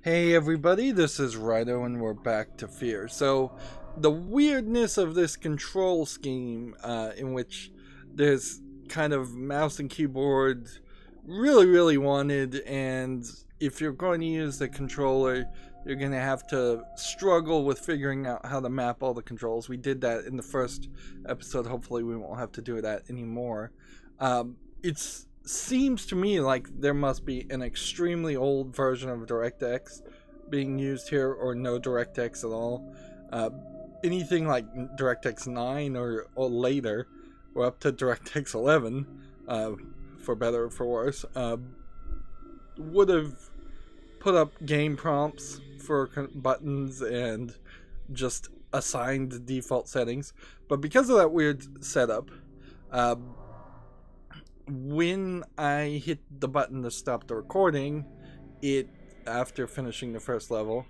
Hey everybody, this is Rydo and we're back to F.E.A.R. So, the weirdness of this control scheme, in which there's kind of mouse and keyboard really wanted, and if you're going to use the controller, you're going to have to struggle with figuring out how to map all the controls. We did that in the first episode, hopefully we won't have to do that anymore. It's seems to me like there must be an extremely old version of DirectX being used here, or no DirectX at all. Anything like DirectX 9 or later, or up to DirectX 11, for better or for worse, would have put up game prompts for buttons and just assigned default settings. But because of that weird setup, when I hit the button to stop the recording, after finishing the first level,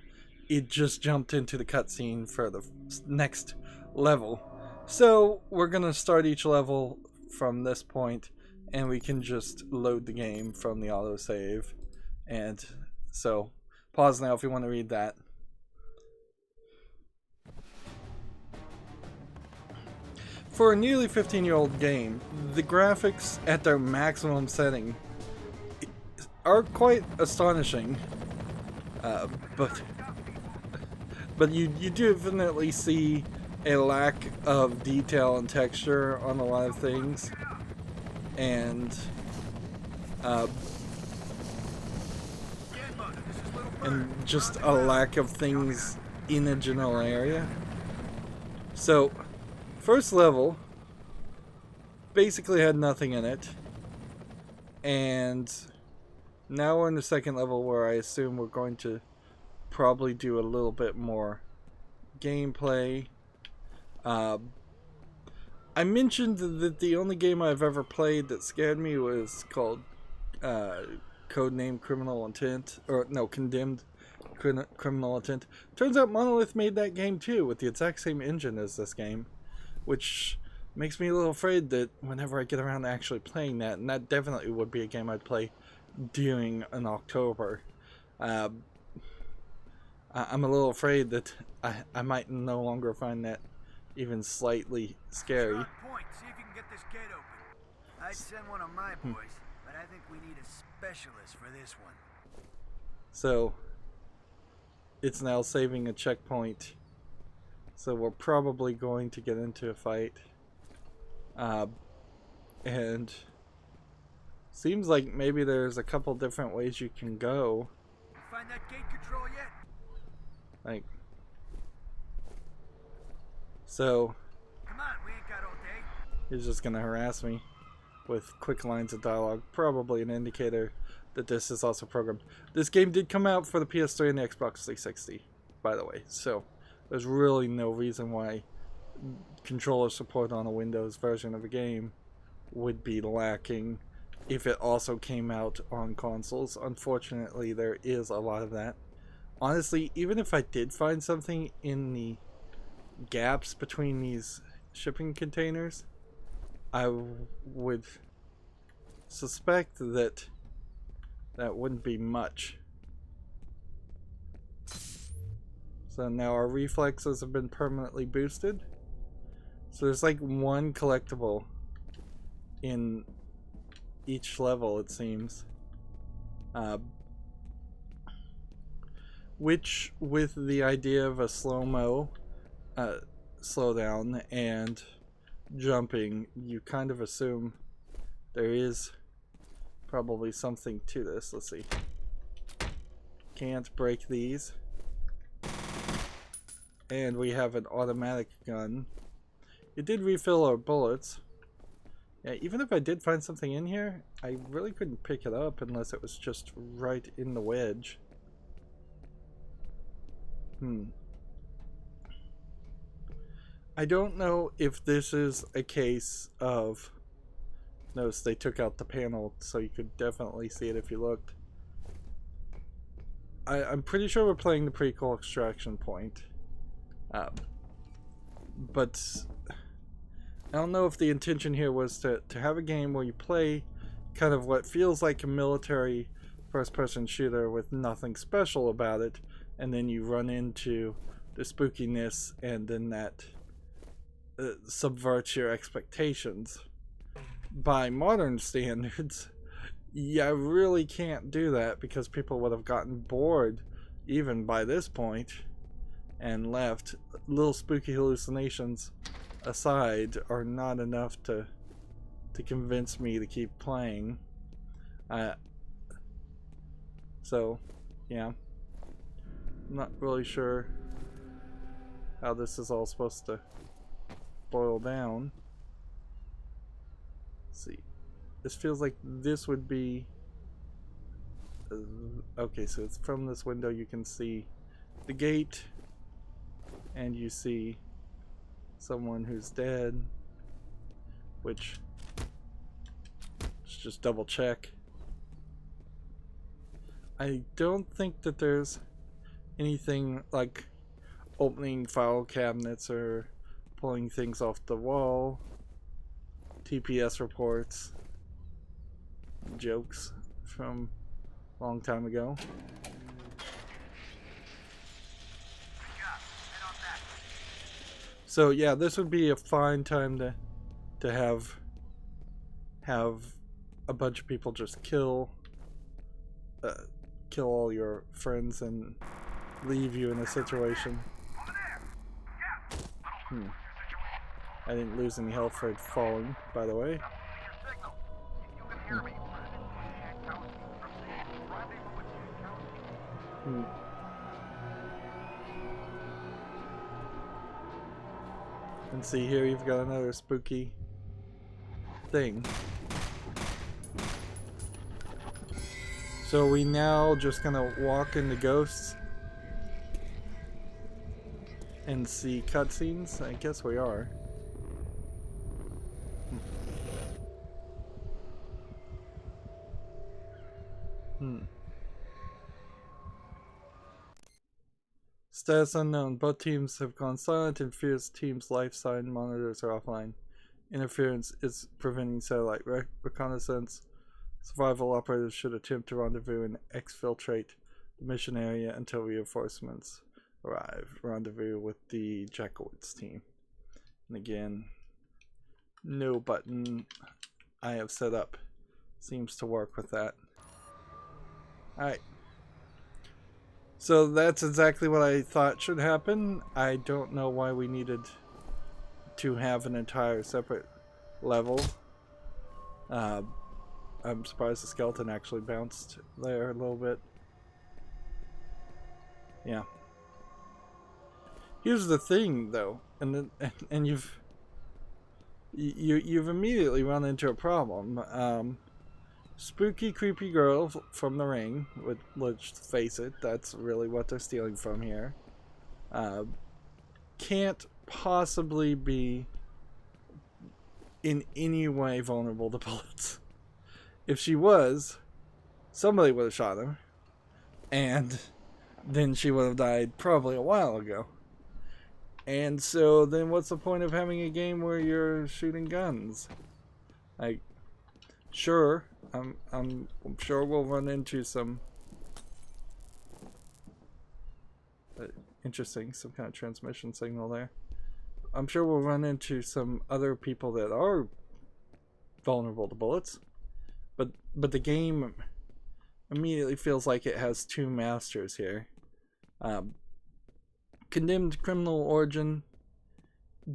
it just jumped into the cutscene for the next level. So we're gonna start each level from this point, and we can just load the game from the autosave. And so, pause now if you want to read that. For a nearly 15-year-old game, the graphics at their maximum setting are quite astonishing, but you definitely see a lack of detail and texture on a lot of things, and just a lack of things in a general area. So, first level basically had nothing in it, and now we're in the second level where I assume we're going to probably do a little bit more gameplay. I mentioned that the only game I've ever played that scared me was called Codename Criminal Intent, or no, Condemned Criminal Intent. Turns out Monolith made that game too, with the exact same engine as this game, which makes me a little afraid that whenever I get around to actually playing that, and that definitely would be a game I'd play during an October, I'm a little afraid that I might no longer find that even slightly scary. See if you can get this gate open. I'd send one of my boys, but I think we need a specialist for this one. So, it's now saving a checkpoint. So we're probably going to get into a fight. And seems like maybe there's a couple different ways you can go. Find that gate control yet? Like, so Come on, we ain't got all day. he's just gonna harass me with quick lines of dialogue. Probably an indicator that this is also programmed. This game did come out for the PS3 and the Xbox 360, by the way. So there's really no reason why controller support on a Windows version of a game would be lacking if it also came out on consoles. Unfortunately, there is a lot of that. Honestly, even if I did find something in the gaps between these shipping containers, I would suspect that that wouldn't be much. So now our reflexes have been permanently boosted. So there's like one collectible in each level, it seems. Which, with the idea of a slow-mo, slowdown, and jumping, you kind of assume there is probably something to this. Let's see. Can't break these. And we have an automatic gun. It did refill our bullets. Yeah, even if I did find something in here, I really couldn't pick it up unless it was just right in the wedge. I don't know if this is a case of... Notice they took out the panel, so you could definitely see it if you looked. I'm pretty sure we're playing the prequel Extraction Point. But I don't know if the intention here was to have a game where you play kind of what feels like a military first-person shooter with nothing special about it, and then you run into the spookiness, and then that subverts your expectations. By modern standards, you really can't do that because people would have gotten bored even by this point and left. Little spooky hallucinations aside are not enough to convince me to keep playing. So yeah, I'm not really sure how this is all supposed to boil down. Let's see, this feels like this would be okay, so it's from this window you can see the gate, and you see someone who's dead, which, let's just double check. I don't think that there's anything like opening file cabinets or pulling things off the wall, TPS reports, jokes from a long time ago. So yeah, this would be a fine time to have a bunch of people just kill all your friends and leave you in a situation. I didn't lose any health for it falling, by the way. And see, here you've got another spooky thing. So we now just gonna walk into ghosts and see cutscenes? I guess we are. Status unknown. Both teams have gone silent, and F.E.A.R's team's life sign monitors are offline. Interference is preventing satellite reconnaissance. Survival operators should attempt to rendezvous and exfiltrate the mission area until reinforcements arrive. Rendezvous with the Jackowitz team. And again, no button I have set up seems to work with that. Alright. So that's exactly what I thought should happen. I don't know why we needed to have an entire separate level. I'm surprised the skeleton actually bounced there a little bit. Yeah. Here's the thing, though, and you've immediately run into a problem. Spooky, creepy girl from The Ring. Let's face it, that's really what they're stealing from here. Can't possibly be in any way vulnerable to bullets. If she was, somebody would have shot her, and then she would have died probably a while ago. And so then what's the point of having a game where you're shooting guns? Like, sure, I'm sure we'll run into some interesting, some kind of transmission signal there. I'm sure we'll run into some other people that are vulnerable to bullets, but the game immediately feels like it has two masters here. Condemned Criminal Origin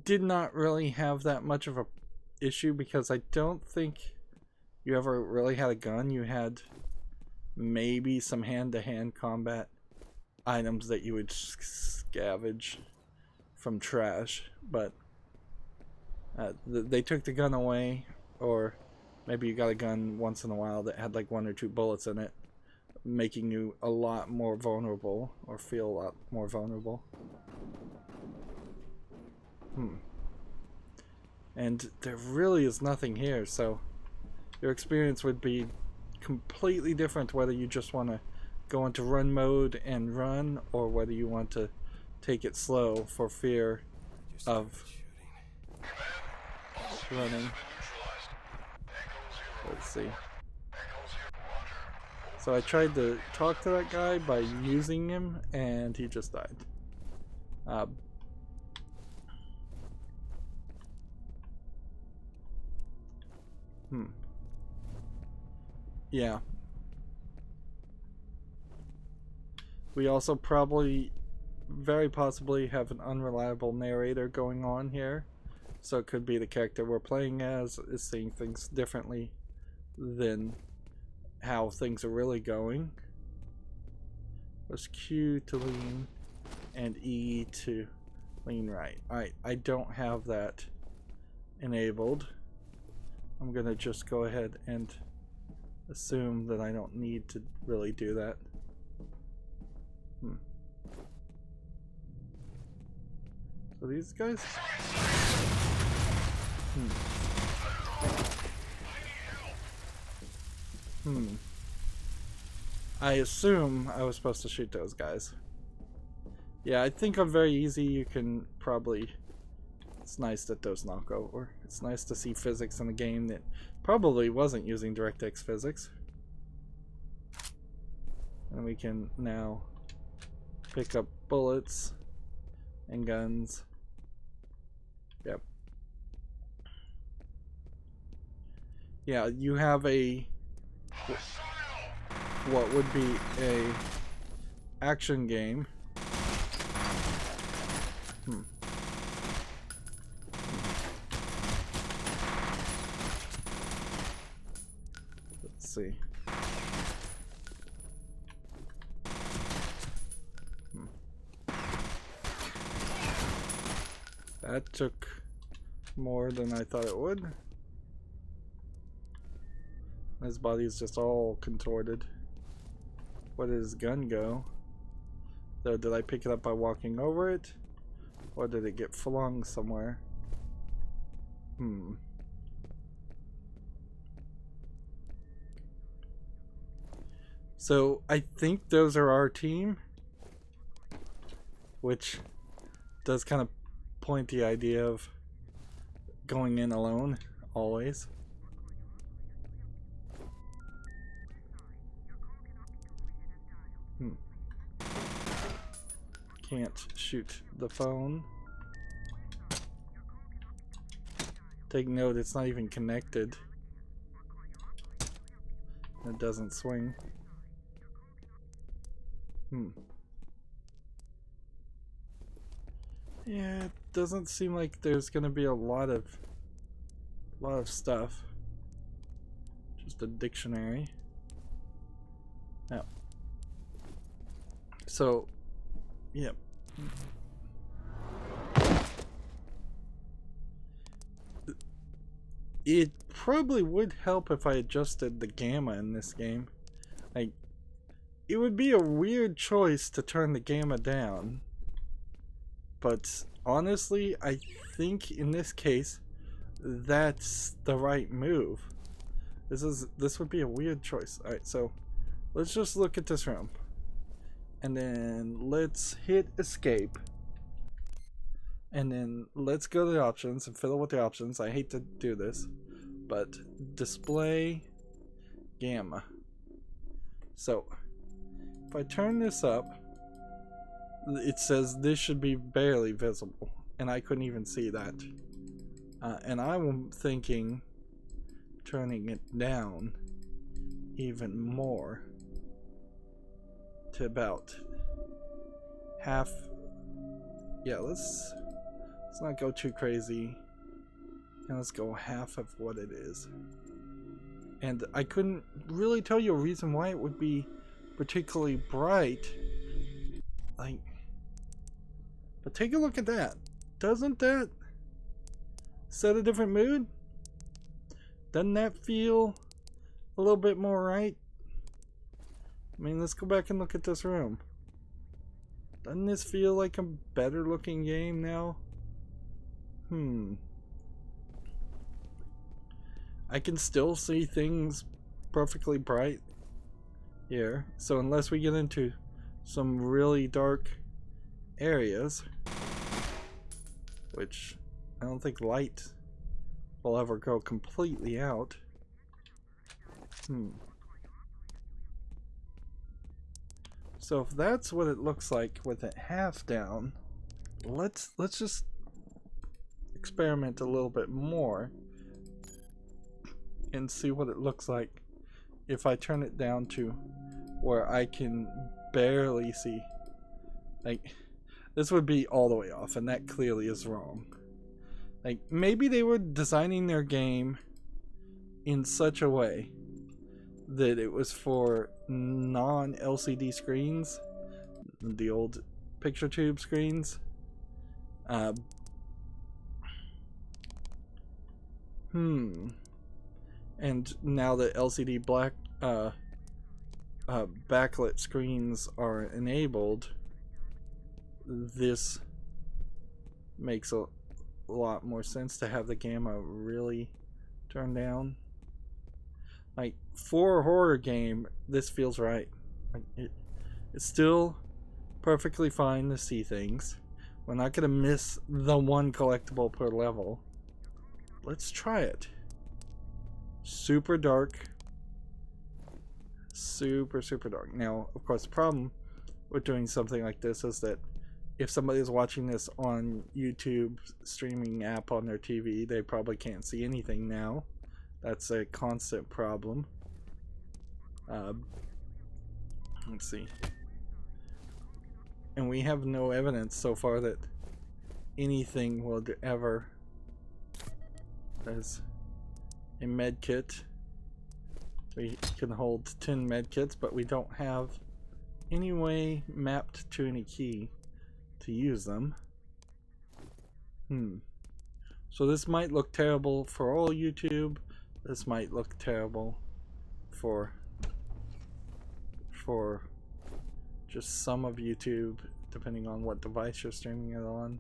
did not really have that much of a issue because I don't think you ever really had a gun. You had maybe some hand-to-hand combat items that you would scavenge from trash, but they took the gun away, or maybe you got a gun once in a while that had like 1 or 2 bullets in it, making you a lot more vulnerable, or feel a lot more vulnerable. And there really is nothing here, so your experience would be completely different whether you just want to go into run mode and run, or whether you want to take it slow for fear of running. Let's see. So I tried to talk to that guy by using him, and he just died. Yeah. We also probably, very possibly, have an unreliable narrator going on here. So it could be the character we're playing as is seeing things differently than how things are really going. Press Q to lean and E to lean right. Alright, I don't have that enabled. I'm gonna just go ahead and assume that I don't need to really do that. So these guys? I assume I was supposed to shoot those guys. Yeah, I think I'm very easy. You can probably... It's nice that those knock over. It's nice to see physics in a game that probably wasn't using DirectX physics. And we can now pick up bullets and guns. Yep. Yeah, you have a... what would be a action game. Let's see. That took more than I thought it would. His body is just all contorted. Where did his gun go? So did I pick it up by walking over it? Or did it get flung somewhere? So I think those are our team, which does kind of point the idea of going in alone always. Can't shoot the phone. Take note, it's not even connected. It doesn't swing. Yeah, it doesn't seem like there's gonna be a lot of stuff. Just a dictionary. Now, so, yeah. It probably would help if I adjusted the gamma in this game. Like, it would be a weird choice to turn the gamma down. But honestly, I think in this case, that's the right move. This would be a weird choice. Alright, so let's just look at this room. And then let's hit escape. And then let's go to the options and fiddle with the options. I hate to do this, but display gamma. So if I turn this up, it says this should be barely visible, and I couldn't even see that. And I'm thinking turning it down even more to about half. Yeah, let's not go too crazy, and let's go half of what it is. And I couldn't really tell you a reason why it would be particularly bright. Like, but take a look at that. Doesn't that set a different mood? Doesn't that feel a little bit more right? I mean, let's go back and look at this room. Doesn't this feel like a better looking game now? I can still see things perfectly bright here. So unless we get into some really dark areas, which I don't think light will ever go completely out. So if that's what it looks like with it half down, let's just experiment a little bit more and see what it looks like if I turn it down to where I can barely see. Like, this would be all the way off, and that clearly is wrong. Like, maybe they were designing their game in such a way that it was for non-LCD screens, the old picture tube screens. And now that LCD black backlit screens are enabled, this makes a lot more sense to have the gamma really turned down. Like, for a horror game, this feels right. Like, it's still perfectly fine to see things. We're not gonna miss the one collectible per level. Let's try it. Super dark. Super dark. Now, of course, the problem with doing something like this is that if somebody is watching this on YouTube streaming app on their TV, they probably can't see anything now. That's a constant problem. Let's see. And we have no evidence so far that anything will ever. There's a med kit. We can hold 10 med kits, but we don't have any way mapped to any key to use them. So this might look terrible for all YouTube. This might look terrible for just some of YouTube, depending on what device you're streaming it on.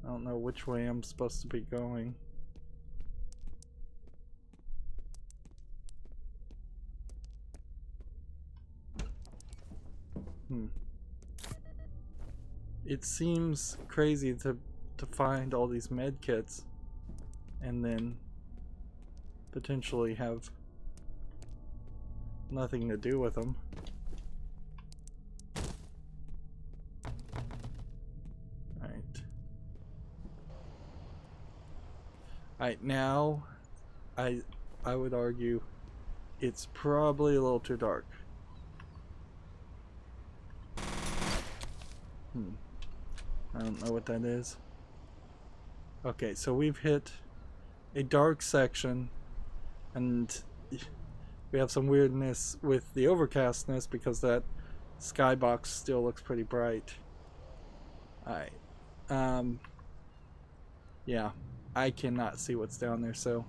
I don't know which way I'm supposed to be going. It seems crazy to find all these med kits and then potentially have nothing to do with them. Alright, now I would argue it's probably a little too dark. I don't know what that is. Okay, so we've hit a dark section, and we have some weirdness with the overcastness because that skybox still looks pretty bright. Alright. Yeah, I cannot see what's down there, so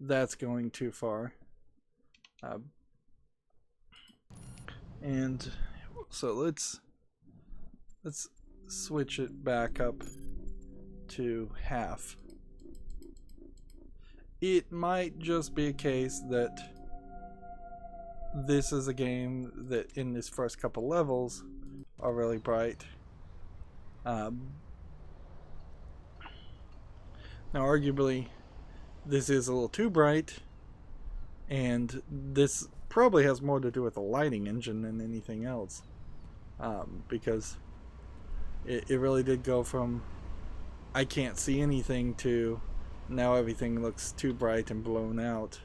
that's going too far. And so let's switch it back up to half. It might just be a case that this is a game that in this first couple levels are really bright. Now arguably this is a little too bright, and this probably has more to do with the lighting engine than anything else, because it really did go from I can't see anything to now everything looks too bright and blown out.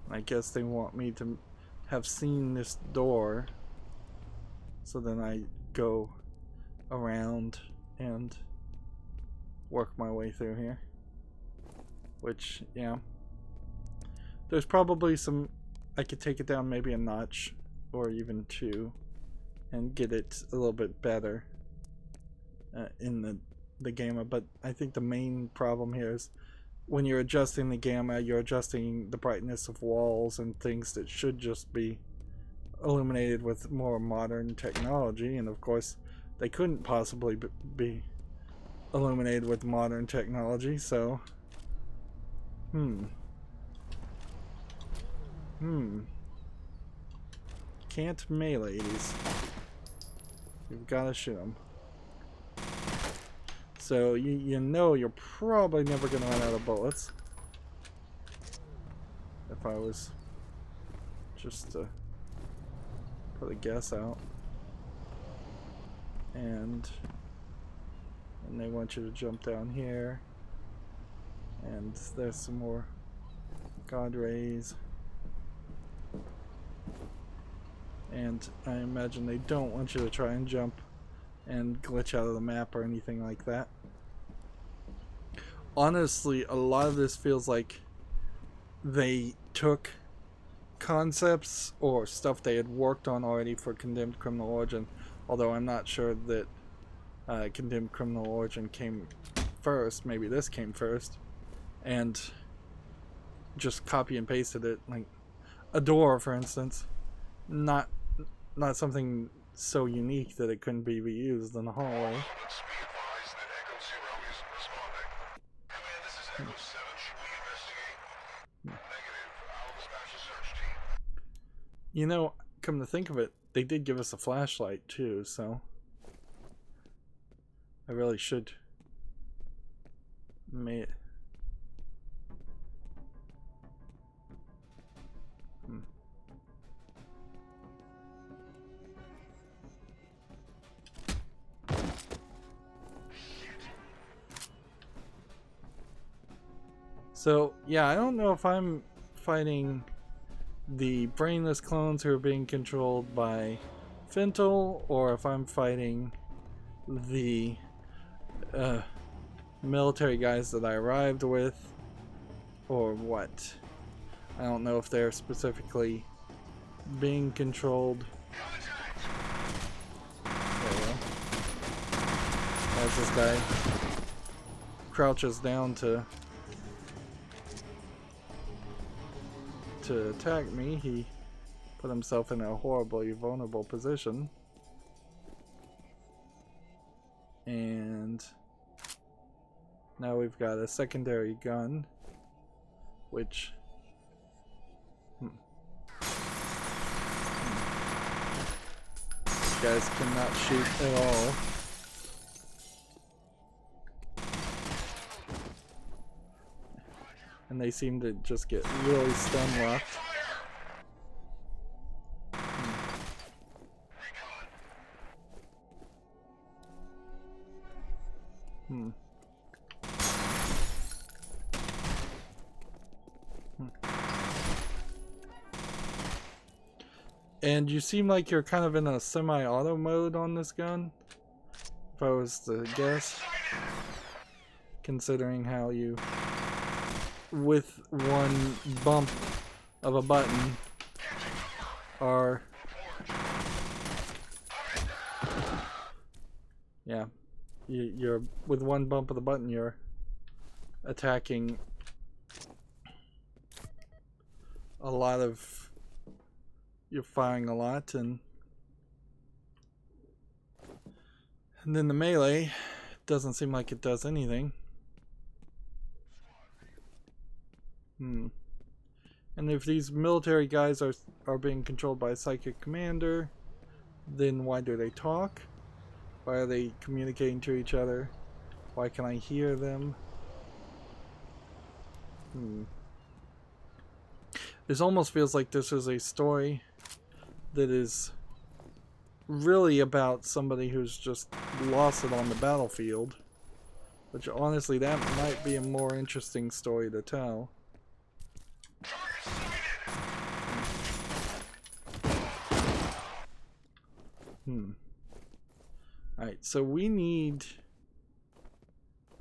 I guess they want me to have seen this door, so then I go around and work my way through here. Which, yeah, there's probably some, I could take it down maybe a notch or even two and get it a little bit better in the gamma. But I think the main problem here is when you're adjusting the gamma, you're adjusting the brightness of walls and things that should just be illuminated with more modern technology, and of course they couldn't possibly be illuminated with modern technology, so can't melee these. You've got to shoot them. So you know you're probably never going to run out of bullets. If I was just to put a guess out. And they want you to jump down here. And there's some more God rays. And I imagine they don't want you to try and jump and glitch out of the map or anything like that. Honestly, a lot of this feels like they took concepts or stuff they had worked on already for Condemned Criminal Origin, although I'm not sure that Condemned Criminal Origin came first. Maybe this came first, and just copy and pasted it. Like a door, for instance, not something so unique that it couldn't be reused in the hallway. You know, come to think of it, they did give us a flashlight too, so I really should make it. So, yeah, I don't know if I'm fighting the brainless clones who are being controlled by Fintel, or if I'm fighting the military guys that I arrived with, or what. I don't know if they're specifically being controlled. There we go. As this guy crouches down to attack me, he put himself in a horribly vulnerable position. And now we've got a secondary gun, which these guys cannot shoot at all. And they seem to just get really stun locked. And you seem like you're kind of in a semi-auto mode on this gun, if I was to guess, considering how you, with one bump of a button, are, yeah, you're with one bump of the button, you're attacking a lot of, you're firing a lot, and then the melee doesn't seem like it does anything. And if these military guys are being controlled by a psychic commander, then why do they talk? Why are they communicating to each other? Why can I hear them? This almost feels like this is a story that is really about somebody who's just lost it on the battlefield, which honestly that might be a more interesting story to tell. Alright, so we need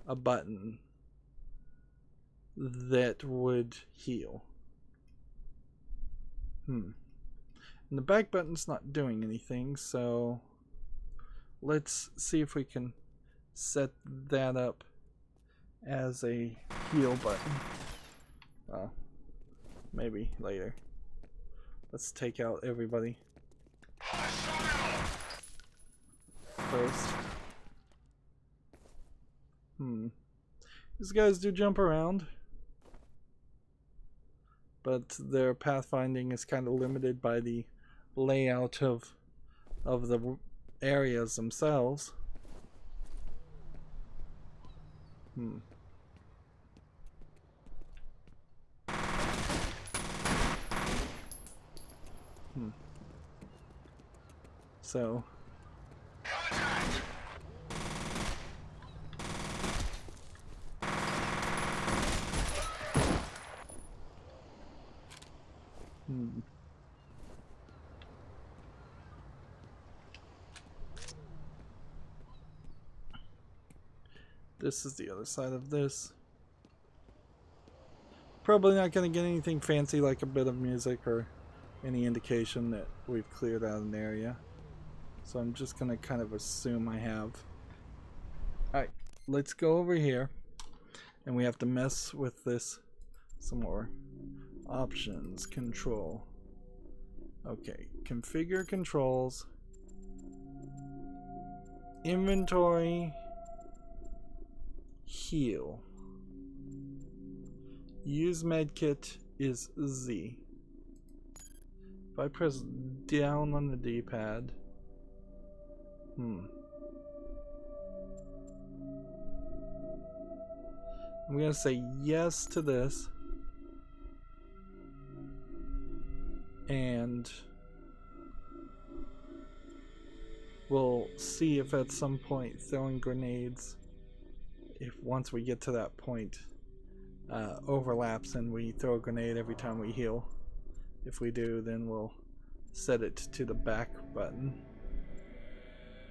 a button that would heal. And the back button's not doing anything, so let's see if we can set that up as a heal button. Maybe later. Let's take out everybody first. These guys do jump around, but their pathfinding is kind of limited by the layout of the areas themselves. So this is the other side of this. Probably not going to get anything fancy like a bit of music or any indication that we've cleared out an area. So I'm just going to kind of assume I have. Alright, let's go over here. And we have to mess with this some more. Options, control. Okay, configure controls. Inventory. Heal. Use medkit is Z. If I press down on the D-pad. I'm going to say yes to this. And we'll see if at some point throwing grenades, if once we get to that point, overlaps and we throw a grenade every time we heal. If we do, then we'll set it to the back button,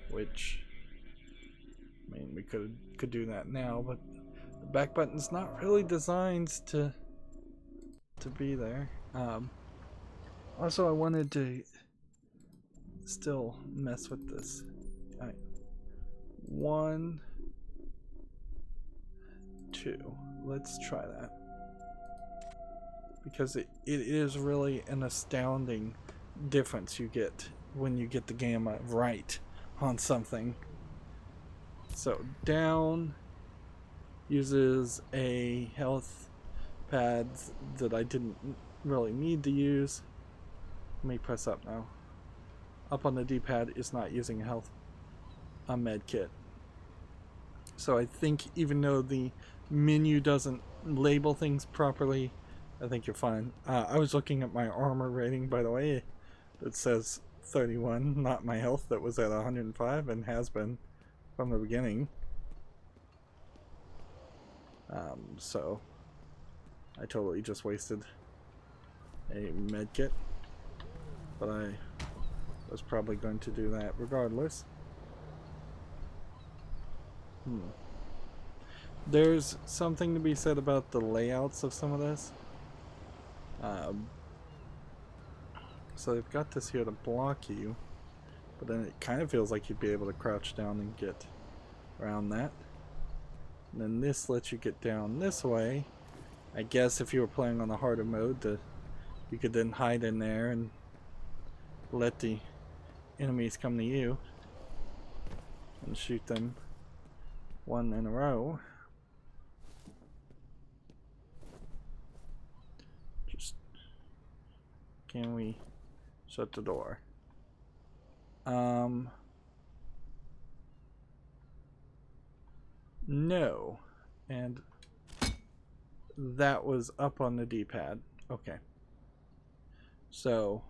which, I mean, we could do that now, but the back button's not really designed to be there. Also, I wanted to still mess with this. All right. 1, 2. Let's try that. Because it is really an astounding difference you get when you get the gamma right on something. So down uses a health pad that I didn't really need to use. Let me press up now. Up on the D-pad is not using a med kit. So I think even though the menu doesn't label things properly, I think you're fine. I was looking at my armor rating, by the way. It says 31, not my health that was at 105 and has been from the beginning. So I totally just wasted a med kit, but I was probably going to do that regardless. There's something to be said about the layouts of some of this. So they've got this here to block you, but then it kind of feels like you'd be able to crouch down and get around that. And then this lets you get down this way. I guess if you were playing on the harder mode, you could then hide in there and let the enemies come to you and shoot them one in a row. Just, can we shut the door? No. And that was up on the D-pad. Okay. So,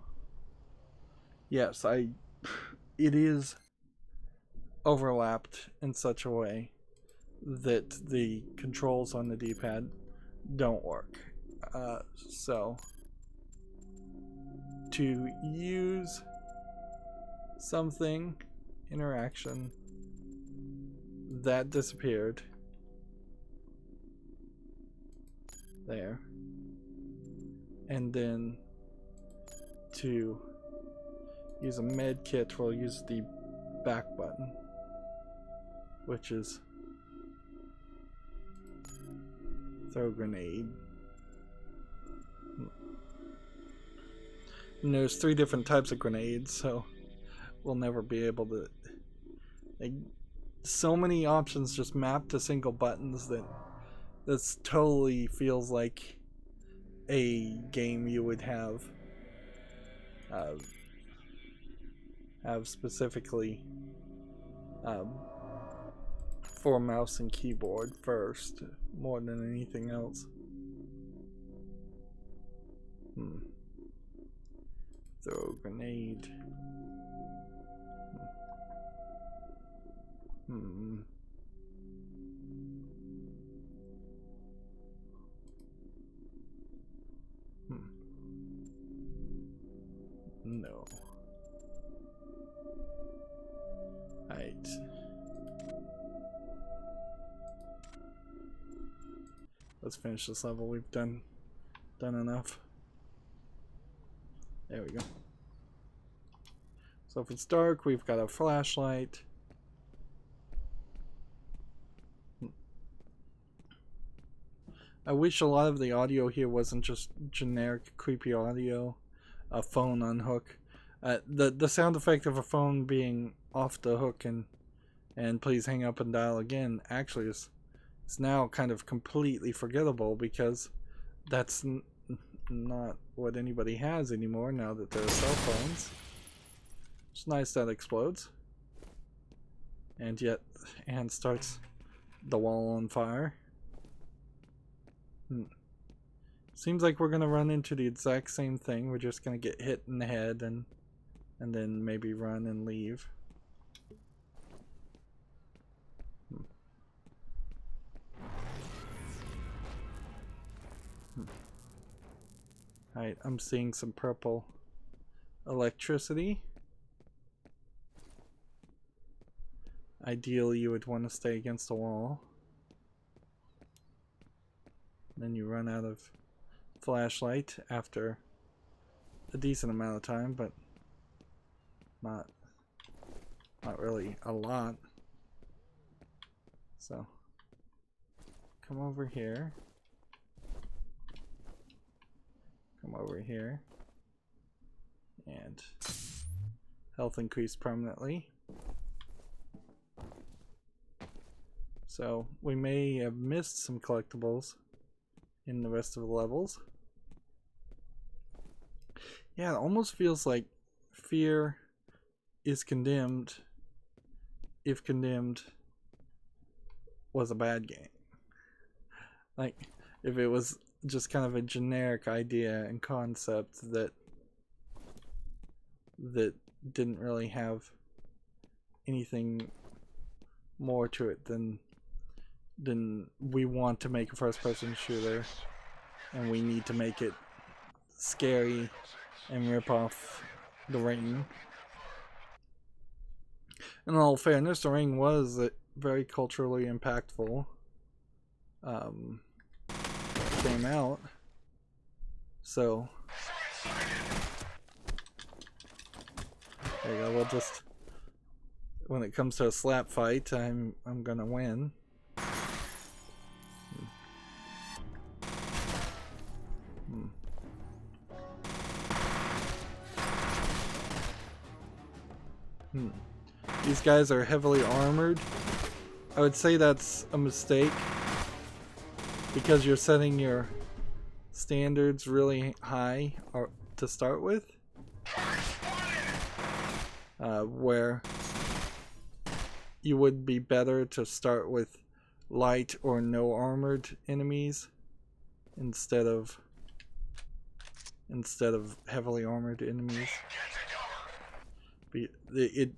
yes, it is overlapped in such a way that the controls on the D-pad don't work. So, to use something, interaction, that disappeared. There. And then to use a med kit, we'll use the back button, which is throw grenade. And there's 3 different types of grenades, so we'll never be able to. So many options just mapped to single buttons that this totally feels like a game you would have have specifically for mouse and keyboard first, more than anything else. Throw a grenade. No. Right. Let's finish this level. We've done enough. There we go. So if it's dark, we've got a flashlight. I wish a lot of the audio here wasn't just generic creepy audio. A phone on hook. The sound effect of a phone being off the hook and please hang up and dial again actually is now kind of completely forgettable, because that's not what anybody has anymore now that there are cell phones. It's nice that explodes. And yet, and starts the wall on fire. Seems like we're gonna run into the exact same thing. We're just gonna get hit in the head and then maybe run and leave. Alright, I'm seeing some purple electricity. Ideally, you would want to stay against the wall. Then you run out of flashlight after a decent amount of time, but not really a lot. So come over here. Come over here. And health increased permanently. So we may have missed some collectibles in the rest of the levels. Yeah, it almost feels like F.E.A.R is condemned if condemned was a bad game. Like, if it was just kind of a generic idea and concept that didn't really have anything more to it than we want to make a first-person shooter, and we need to make it scary and rip off The Ring. In all fairness, The Ring was very culturally impactful. Came out, so there you go. We'll just, when it comes to a slap fight, I'm gonna win. These guys are heavily armored. I would say that's a mistake, because you're setting your standards really high to start with, where you would be better to start with light or no armored enemies instead of heavily armored enemies. It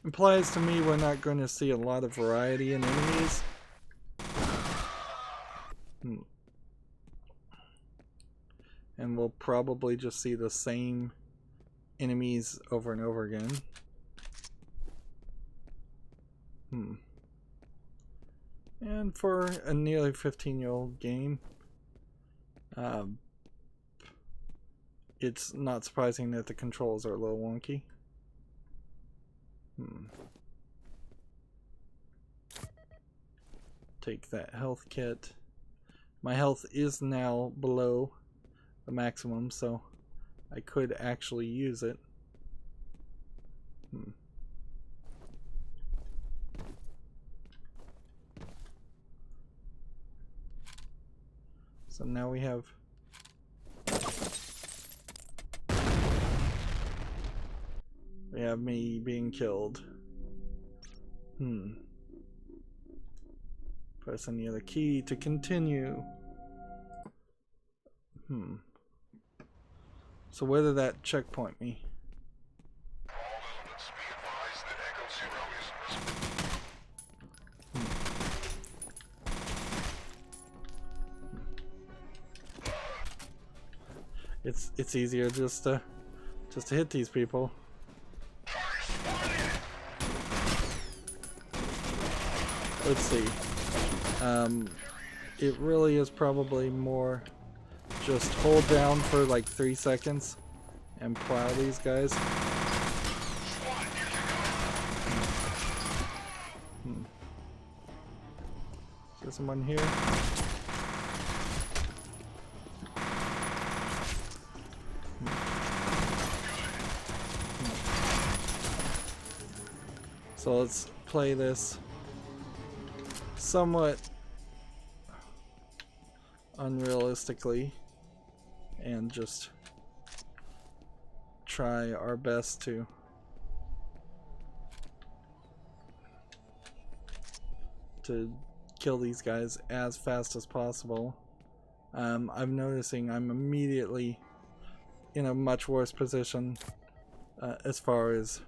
implies to me we're not going to see a lot of variety in enemies. And we'll probably just see the same enemies over and over again. And for a nearly 15-year-old game, it's not surprising that the controls are a little wonky. Take that health kit. My health is now below the maximum, so I could actually use it. So now we have have me being killed. Press any other key to continue. So where did that checkpoint me? It's easier just to hit these people. Let's see. It really is probably more just hold down for like 3 seconds and plow these guys. Is there someone here? So let's play this somewhat unrealistically and just try our best to kill these guys as fast as possible. I'm noticing I'm immediately in a much worse position as far as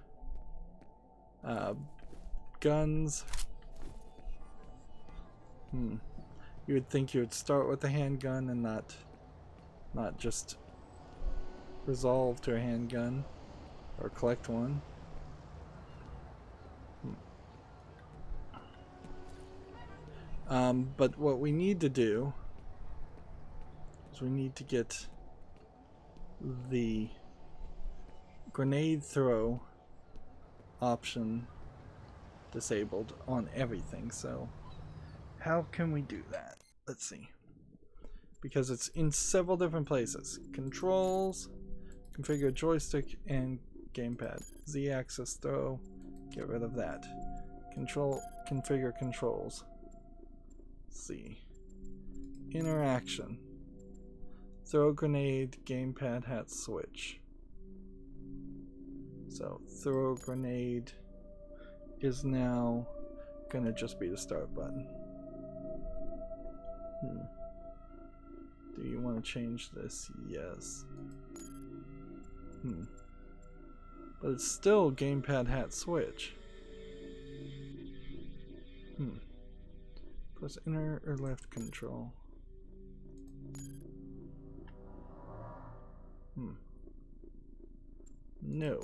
guns. You would think you would start with a handgun and not just resolve to a handgun or collect one. But what we need to do is we need to get the grenade throw option disabled on everything. So how can we do that? Let's see. Because it's in several different places. Controls, configure joystick and gamepad. Z-axis throw, get rid of that. Configure controls. Let's see. Interaction. Throw grenade, gamepad, hat switch. So throw grenade is now gonna just be the start button. Do you want to change this? Yes. But it's still gamepad, hat switch. Press enter or left control. No.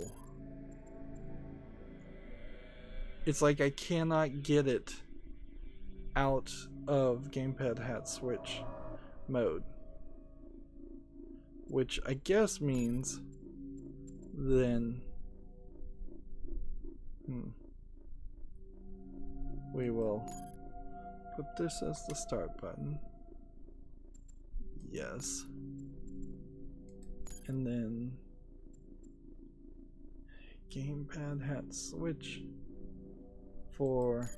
It's like I cannot get it out of gamepad, hat switch mode. Which I guess means then we will put this as the start button. Yes. And then gamepad, hat switch for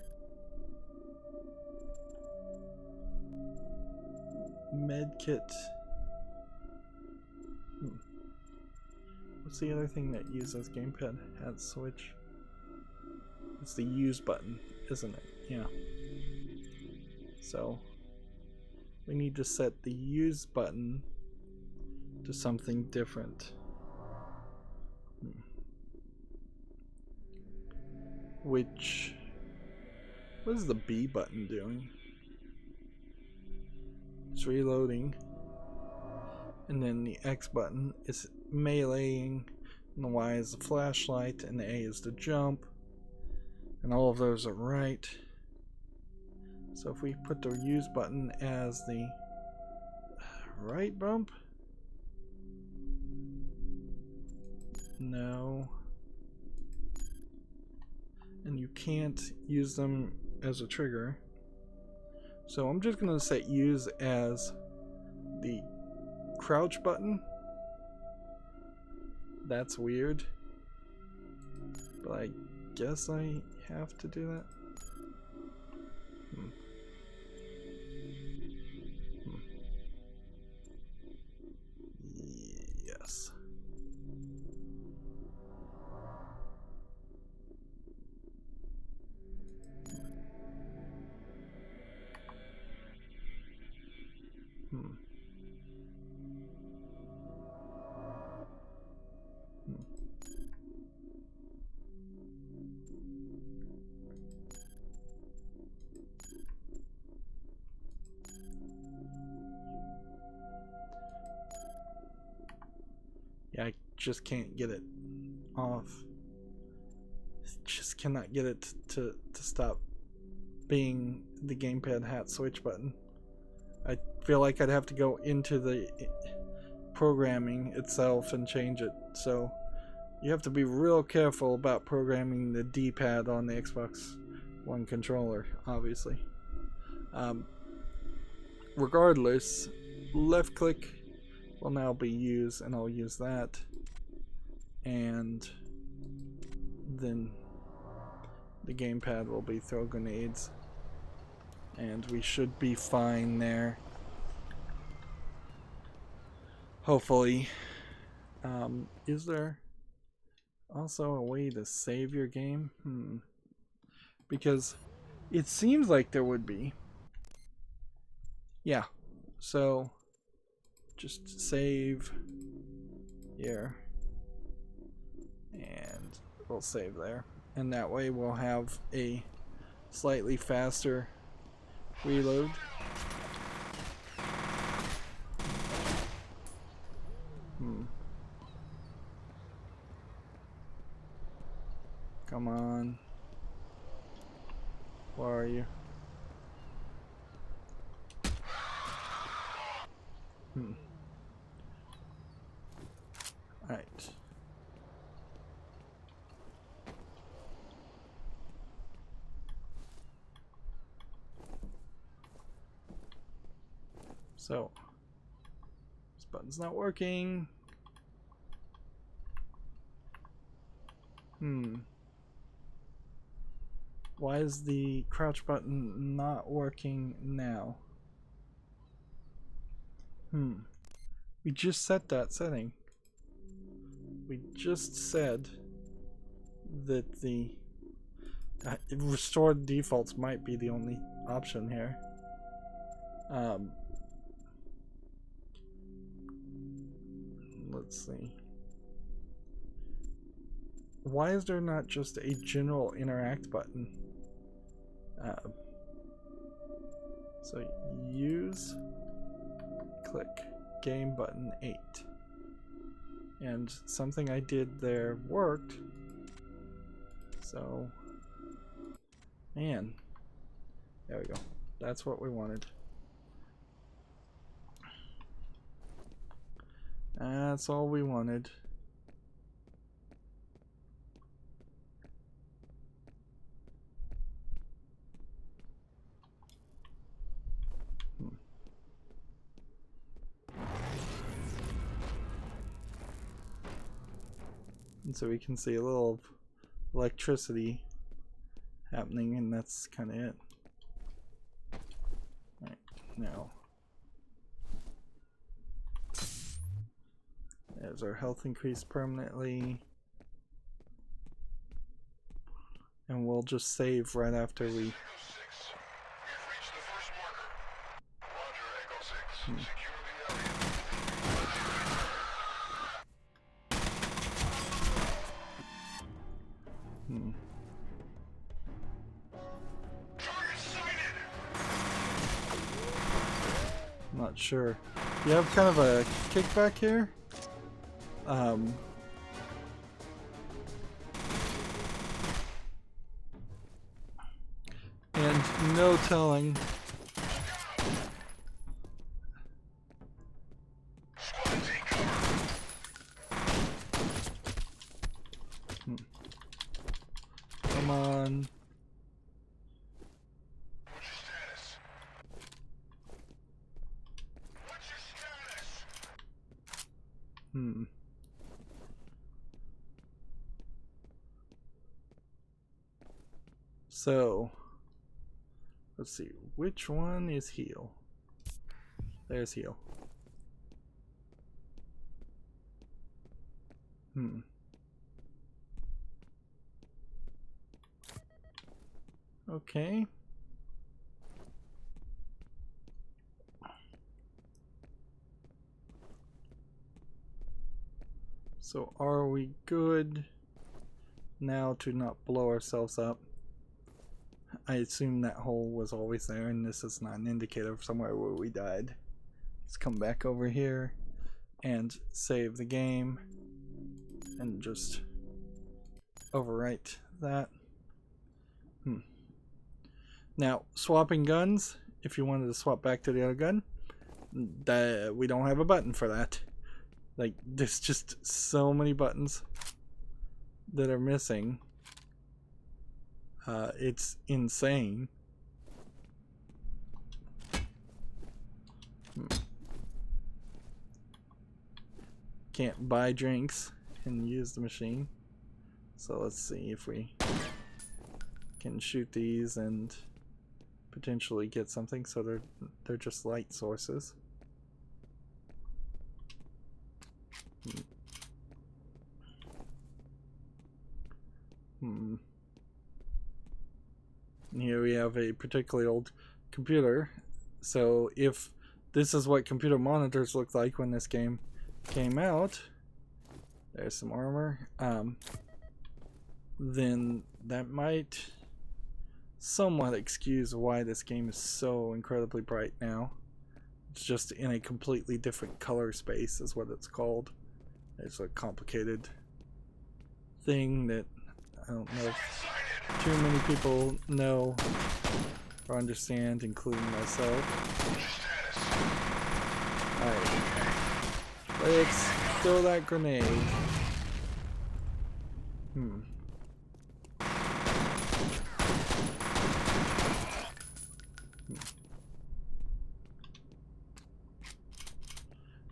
medkit. What's the other thing that uses gamepad, hat switch? It's the use button, isn't it? Yeah. So we need to set the use button to something different. What is the B button doing? It's reloading. And then the X button is meleeing, and the Y is the flashlight, and the A is the jump. And all of those are right. So if we put the use button as the right bump? No. And you can't use them as a trigger. So I'm just going to set use as the crouch button. That's weird. But I guess I have to do that. Yes. just can't get it off. Just cannot get it to stop being the gamepad hat switch button. I feel like I'd have to go into the programming itself and change it. So you have to be real careful about programming the D-pad on the Xbox One controller, obviously. Regardless, left click will now be used, and I'll use that. And then the gamepad will be throw grenades. And we should be fine there. Hopefully. Is there also a way to save your game? Because it seems like there would be. Yeah. So just save here. And we'll save there. And that way we'll have a slightly faster reload. Come on. Where are you? Alright. So, this button's not working. Why is the crouch button not working now? We just set that setting. We just said that the restored defaults might be the only option here. Let's see. Why is there not just a general interact button? So use, click, game button 8. And something I did there worked. So, man, there we go. That's what we wanted. That's all we wanted. And so we can see a little electricity happening, and that's kind of it. Right, now. There's our health increase permanently. And we'll just save right after we... Not sure. You have kind of a kickback here. And no telling. Come on. So, let's see, which one is heal? There's heal. Okay. So are we good now to not blow ourselves up? I assume that hole was always there, and this is not an indicator of somewhere where we died. Let's come back over here and save the game. and just overwrite that. Now, swapping guns, if you wanted to swap back to the other gun, we don't have a button for that. Like, there's just so many buttons that are missing. It's insane. Can't buy drinks and use the machine. So let's see if we can shoot these and potentially get something. So they're just light sources. And here we have a particularly old computer. So if this is what computer monitors looked like when this game came out, there's some armor, then that might somewhat excuse why this game is so incredibly bright now. It's just in a completely different color space is what it's called. It's a complicated thing that I don't know if too many people know or understand, including myself. Alright, let's throw that grenade.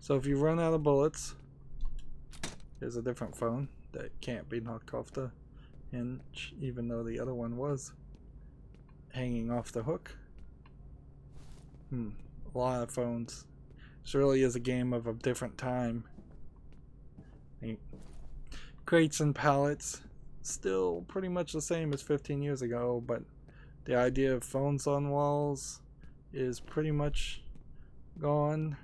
So if you run out of bullets, there's a different phone that can't be knocked off the hinge, even though the other one was hanging off the hook. A lot of phones. This really is a game of a different time. Crates and pallets, still pretty much the same as 15 years ago, but the idea of phones on walls is pretty much gone.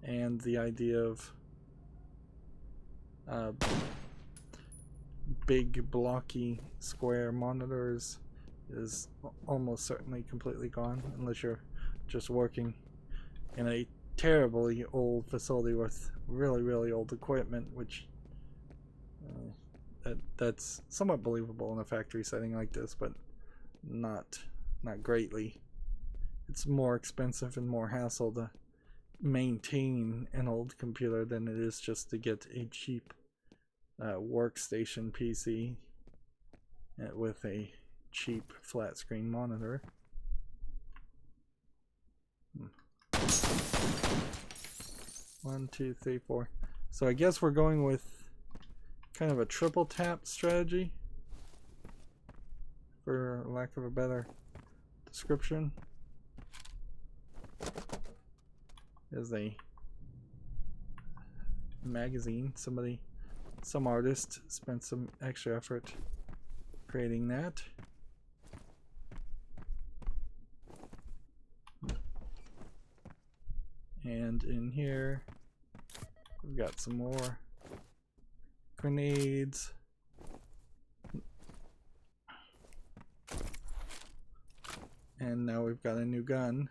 And the idea of big blocky square monitors is almost certainly completely gone, unless you're just working in a terribly old facility with really old equipment, which that's somewhat believable in a factory setting like this, but not greatly. It's more expensive and more hassle to maintain an old computer than it is just to get a cheap workstation PC with a cheap flat screen monitor. 1, 2, 3, 4. So I guess we're going with kind of a triple tap strategy, for lack of a better description. There's a magazine. Some artist spent some extra effort creating that. And in here, we've got some more grenades. And now we've got a new gun.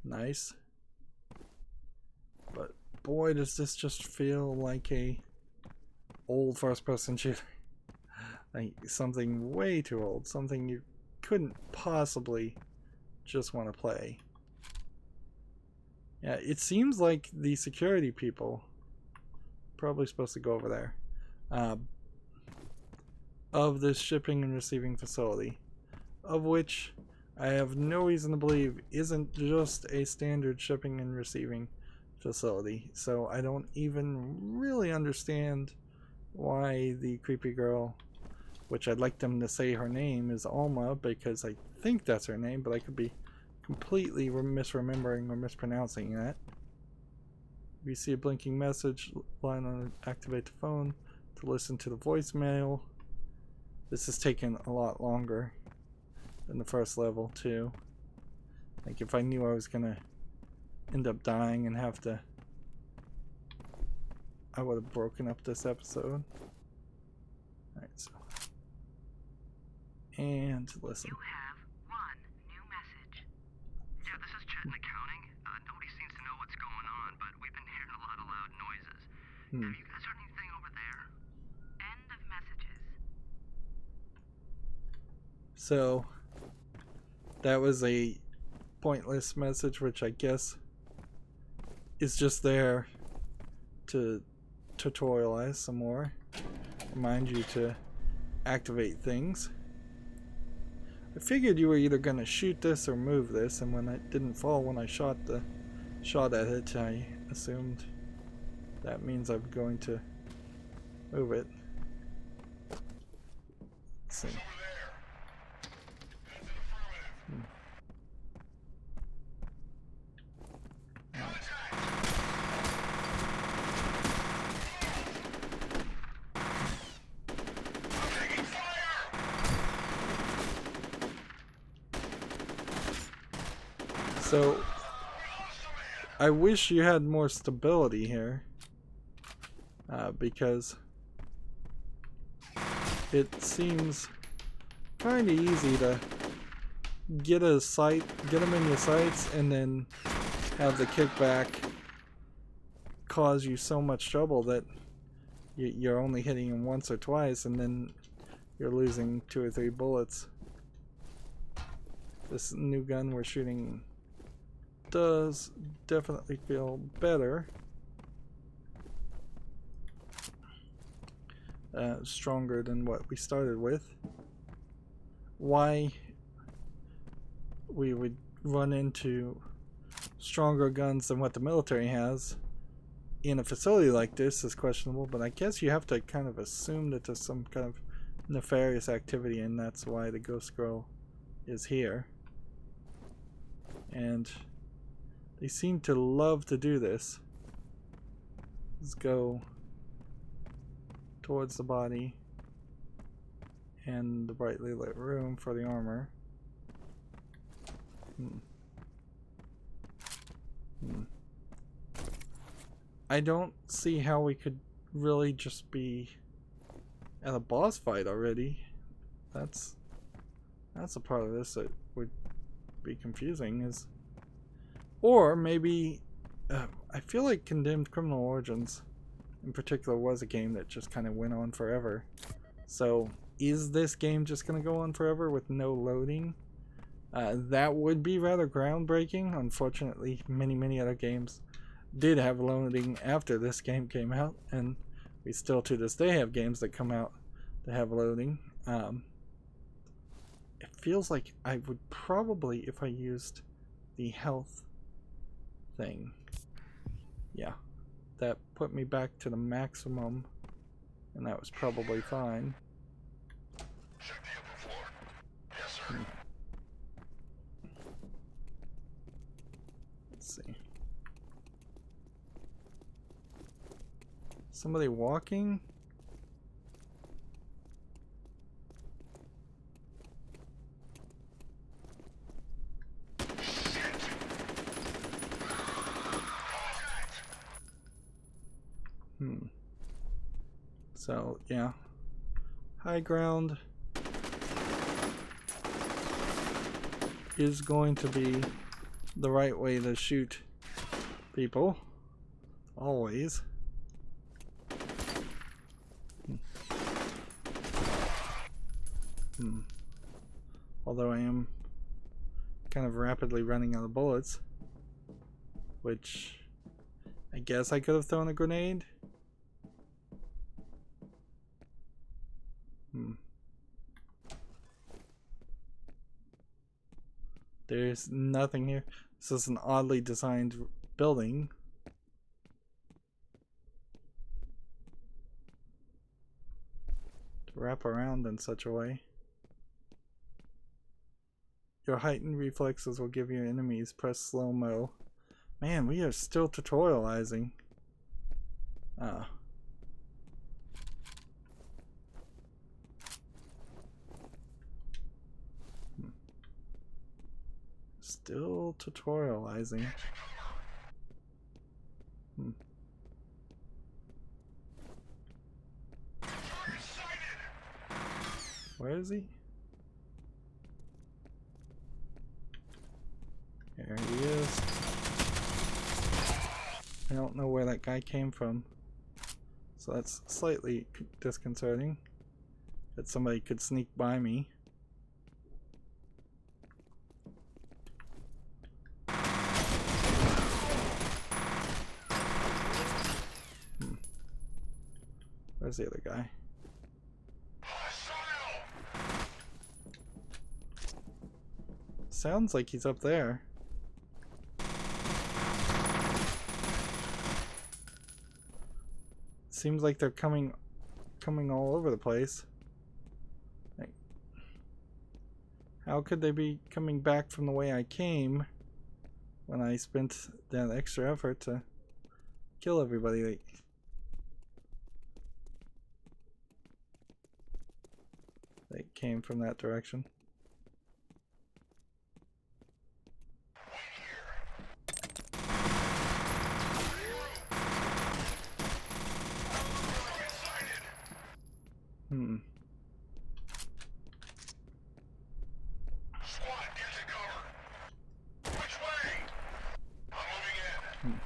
Nice. But boy, does this just feel like a old first-person shooter. Like something way too old. Something you couldn't possibly just want to play. Yeah, it seems like the security people, probably supposed to go over there, of this shipping and receiving facility, of which I have no reason to believe isn't just a standard shipping and receiving facility. So I don't even really understand why the creepy girl, which I'd like them to say her name is Alma, because I think that's her name, but I could be completely misremembering or mispronouncing that. If you see a blinking message, line on activate the phone to listen to the voicemail. This has taken a lot longer than the first level too. Like if I knew I was gonna end up dying and have to, I would have broken up this episode. Alright, so. And listen. You have one new message. Yeah, this is Chet in accounting. Nobody seems to know what's going on, but we've been hearing a lot of Have you guys heard anything over there? End of messages. So that was a pointless message, which I guess is just there to tutorialize some more, remind you to activate things. I figured you were either gonna shoot this or move this, and when it didn't fall when I shot at it, I assumed that means I'm going to move it. Let's see. So, I wish you had more stability here, because it seems kind of easy to get them in your sights, and then have the kickback cause you so much trouble that you're only hitting them once or twice, and then you're losing 2 or 3 bullets. This new gun we're shooting does definitely feel better. Stronger than what we started with. Why we would run into stronger guns than what the military has in a facility like this is questionable, but I guess you have to kind of assume that there's some kind of nefarious activity, and that's why the Ghost Girl is here. And they seem to love to do this. Let's go towards the body and the brightly lit room for the armor. I don't see how we could really just be at a boss fight already. That's a part of this that would be confusing. Or maybe I feel like Condemned Criminal Origins in particular was a game that just kind of went on forever. So is this game just going to go on forever with no loading? That would be rather groundbreaking. Unfortunately, many other games did have loading after this game came out, and we still to this day have games that come out that have loading. It feels like I would probably, if I used the health thing, yeah, that put me back to the maximum, and that was probably fine. Check the upper floor. Yes, sir. Let's see. Somebody walking? So, yeah. High ground is going to be the right way to shoot people. Always. Although I am kind of rapidly running out of bullets, which I guess I could have thrown a grenade. There's nothing here. This is an oddly designed building. To wrap around in such a way. Your heightened reflexes will give your enemies press slow-mo. Man, we are still tutorializing. Still tutorializing. Where is he? There he is. I don't know where that guy came from. So that's slightly disconcerting that somebody could sneak by me. Where's the other guy? Sounds like he's up there. Seems like they're coming all over the place. Like, how could they be coming back from the way I came when I spent that extra effort to kill everybody? Like, they came from that direction. Squad, get to cover. Which way? I'm moving in. Need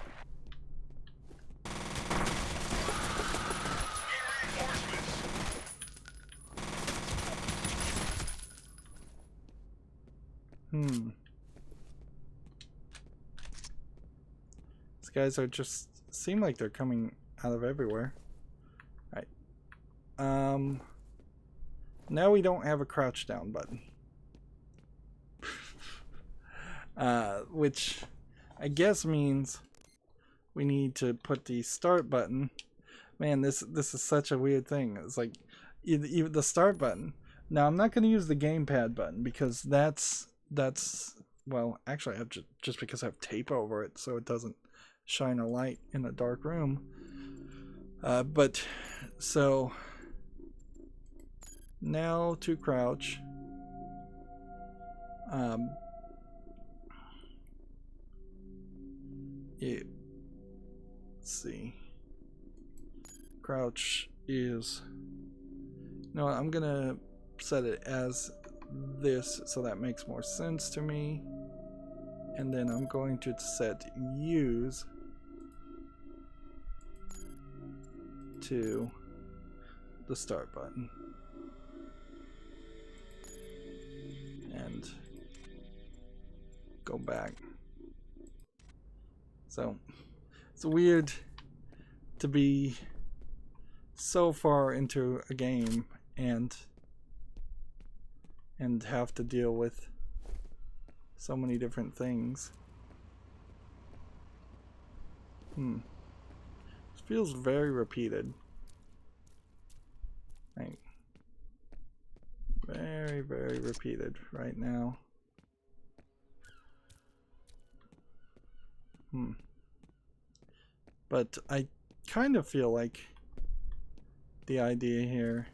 reinforcements. These guys are just seem like they're coming out of everywhere. Right. Now we don't have a crouch down button. Which I guess means we need to put the start button. Man, this is such a weird thing. It's like even the start button. Now I'm not going to use the gamepad button because that's well, actually I have just because I have tape over it so it doesn't shine a light in a dark room. But so now to crouch. Let's see. Crouch is. No, I'm gonna set it as this so that makes more sense to me. And then I'm going to set use to the start button. And go back. So it's weird to be so far into a game and have to deal with so many different things. It feels very repeated. Like, very, very repeated right now. But I kind of feel like the idea here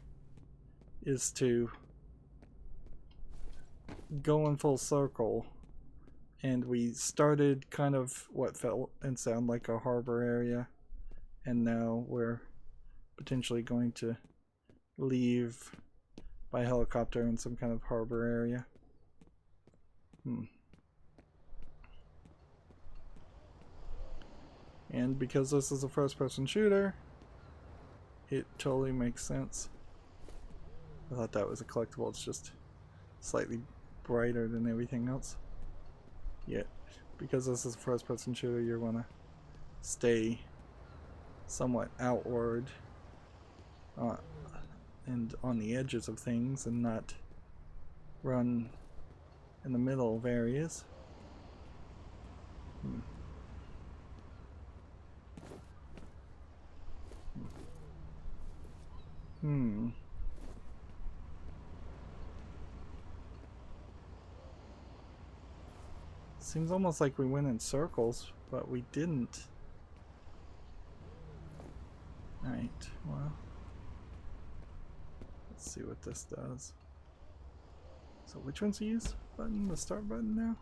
is to go in full circle, and we started kind of what felt and sounded like a harbor area, and now we're potentially going to leave by helicopter in some kind of harbor area. And because this is a first-person shooter, it totally makes sense. I thought that was a collectible. It's just slightly brighter than everything else. Yet, because this is a first-person shooter, you want to stay somewhat outward and on the edges of things and not run in the middle of areas. Seems almost like we went in circles, but we didn't. Alright, well, let's see what this does. So which one's the use button? The start button now?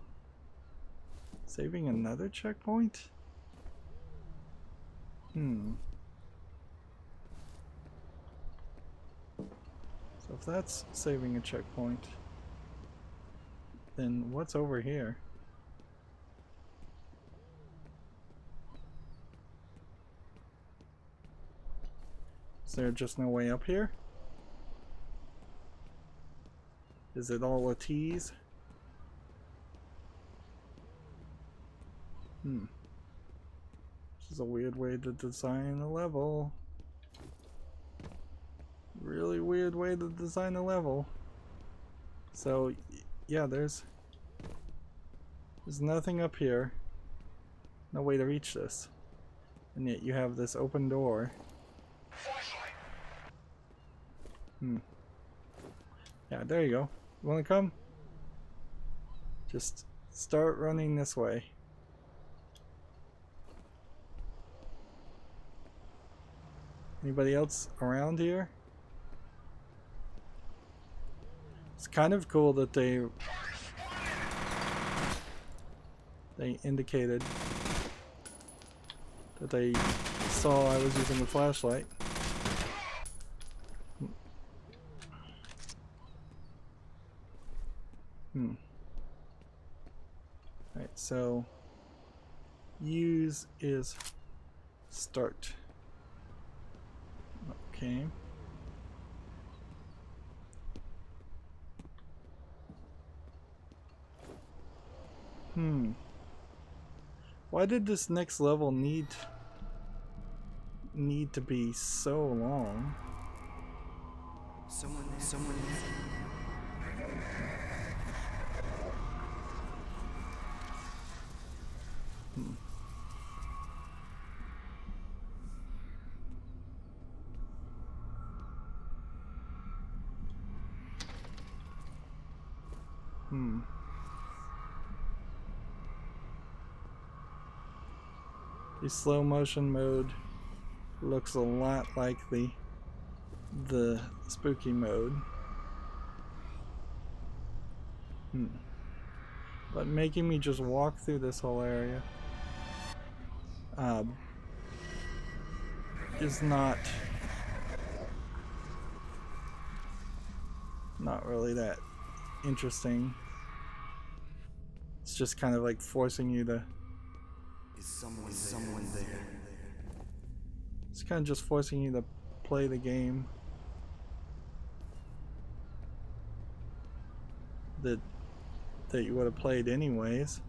Saving another checkpoint? So if that's saving a checkpoint, then what's over here? there just no way up here? Is it all a tease? This is a weird way to design a level. Really weird way to design a level. So, yeah, there's nothing up here. No way to reach this. And yet you have this open door. Yeah, there you go. You wanna come? Just start running this way. Anybody else around here? It's kind of cool that they indicated that they saw I was using a flashlight. Alright, so use is start. Okay. Why did this next level need to be so long? Someone there. The slow motion mode looks a lot like the spooky mode. But making me just walk through this whole area is not really that interesting. It's just kind of like forcing you to. Is someone there? It's kind of just forcing you to play the game that you would have played anyways.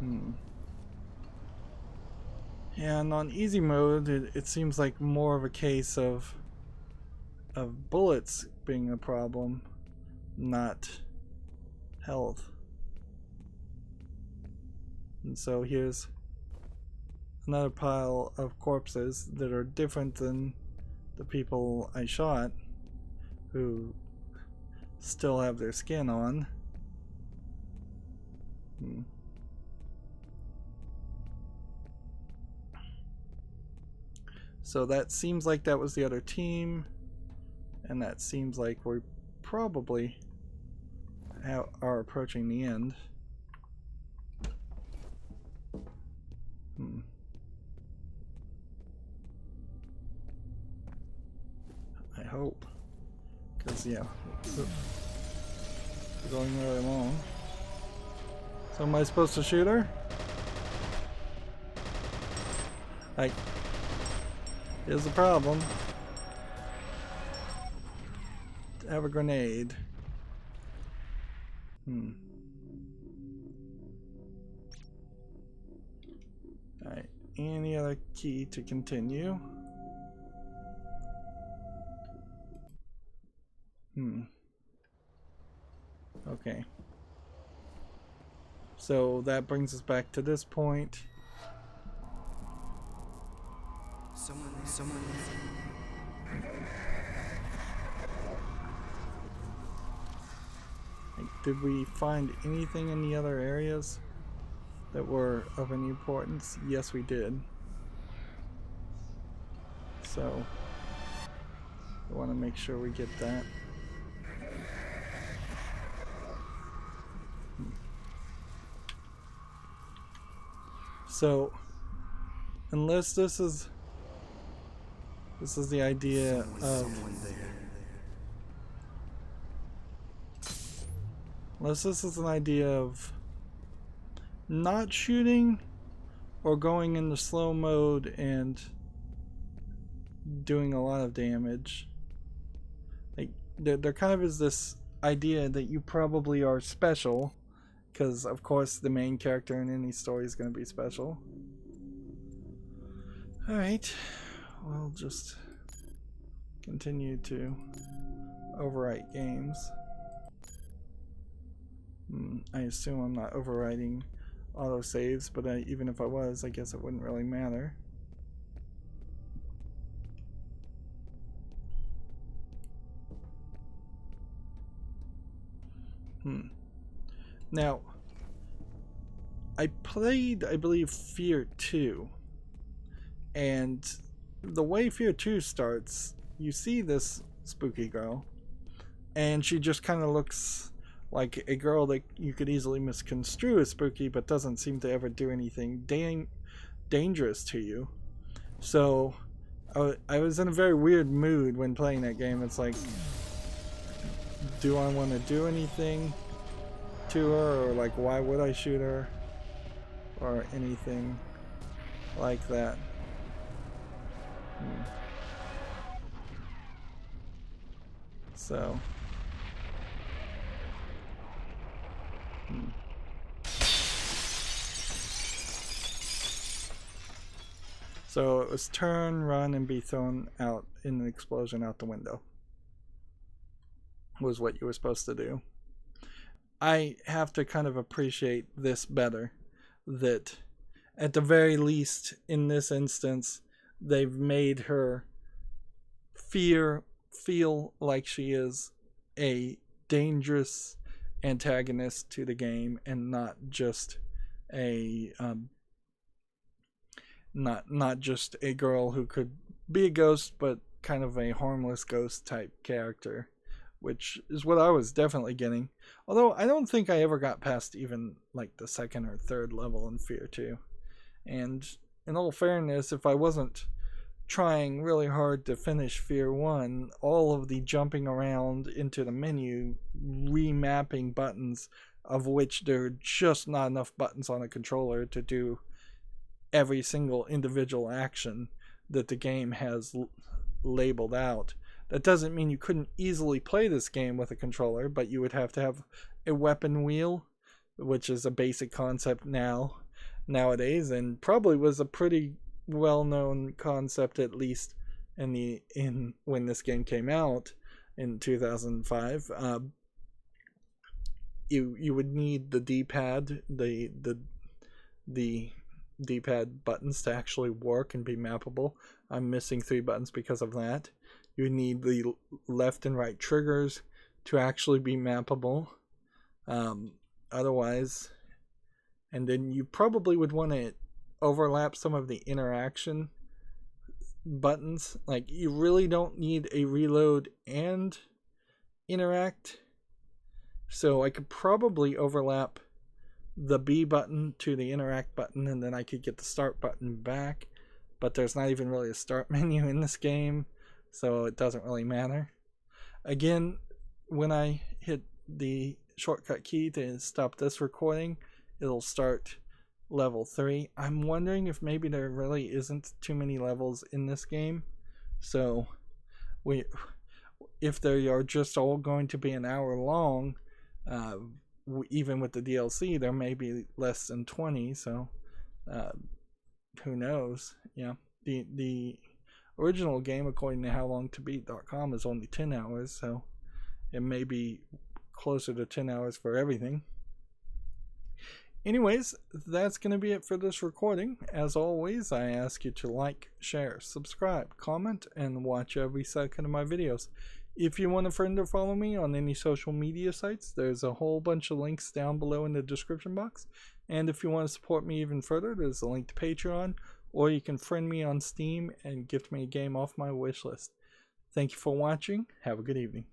And on easy mode, it seems like more of a case of bullets being a problem, not health. And so here's another pile of corpses that are different than the people I shot, who still have their skin on. So that seems like that was the other team, and that seems like we probably are approaching the end. I hope, because yeah, we're going really long. So am I supposed to shoot her? Here's the problem. To have a grenade. Alright, any other key to continue? Okay. So that brings us back to this point. Someone Did we find anything in the other areas that were of any importance? Yes, we did. So I want to make sure we get that. So unless this is the idea of unless this is an idea of not shooting or going into slow mode and doing a lot of damage. Like there kind of is this idea that you probably are special, because of course the main character in any story is going to be special. Alright, we'll just continue to overwrite games. I assume I'm not overwriting autosaves, but even if I was, I guess it wouldn't really matter. Now, I played, I believe, F.E.A.R 2, and the way F.E.A.R 2 starts, you see this spooky girl, and she just kind of looks like a girl that you could easily misconstrue as spooky, but doesn't seem to ever do anything dangerous to you. So I was in a very weird mood when playing that game. It's like, do I want to do anything to her, or like, why would I shoot her, or anything like that? So so it was turn, run, and be thrown out in an explosion out the window was what you were supposed to do. I have to kind of appreciate this better, that at the very least in this instance they've made her feel like she is a dangerous antagonist to the game, and not just a not just a girl who could be a ghost, but kind of a harmless ghost type character, which is what I was definitely getting. Although I don't think I ever got past even like the second or third level in F.E.A.R 2. And in all fairness, if I wasn't trying really hard to finish F.E.A.R 1, all of the jumping around into the menu, remapping buttons, of which there are just not enough buttons on a controller to do every single individual action that the game has labeled out. That doesn't mean you couldn't easily play this game with a controller, but you would have to have a weapon wheel, which is a basic concept nowadays, and probably was a pretty well-known concept, at least in when this game came out in 2005. You would need the D-pad, the D-pad buttons to actually work and be mappable. I'm missing 3 buttons because of that. You need the left and right triggers to actually be mappable. Otherwise, and then you probably would want to overlap some of the interaction buttons. Like, you really don't need a reload and interact. So I could probably overlap the B button to the interact button, and then I could get the start button back. But there's not even really a start menu in this game, so it doesn't really matter. Again, when I hit the shortcut key to stop this recording, it'll start level 3. I'm wondering if maybe there really isn't too many levels in this game. So if they are just all going to be an hour long, even with the DLC, there may be less than 20. So who knows? Yeah, the original game, according to howlongtobeat.com, is only 10 hours, so it may be closer to 10 hours for everything. Anyways, that's going to be it for this recording. As always, I ask you to like, share, subscribe, comment, and watch every second of my videos. If you want a friend or follow me on any social media sites, there's a whole bunch of links down below in the description box. And if you want to support me even further, there's a link to Patreon, or you can friend me on Steam and gift me a game off my wish list. Thank you for watching. Have a good evening.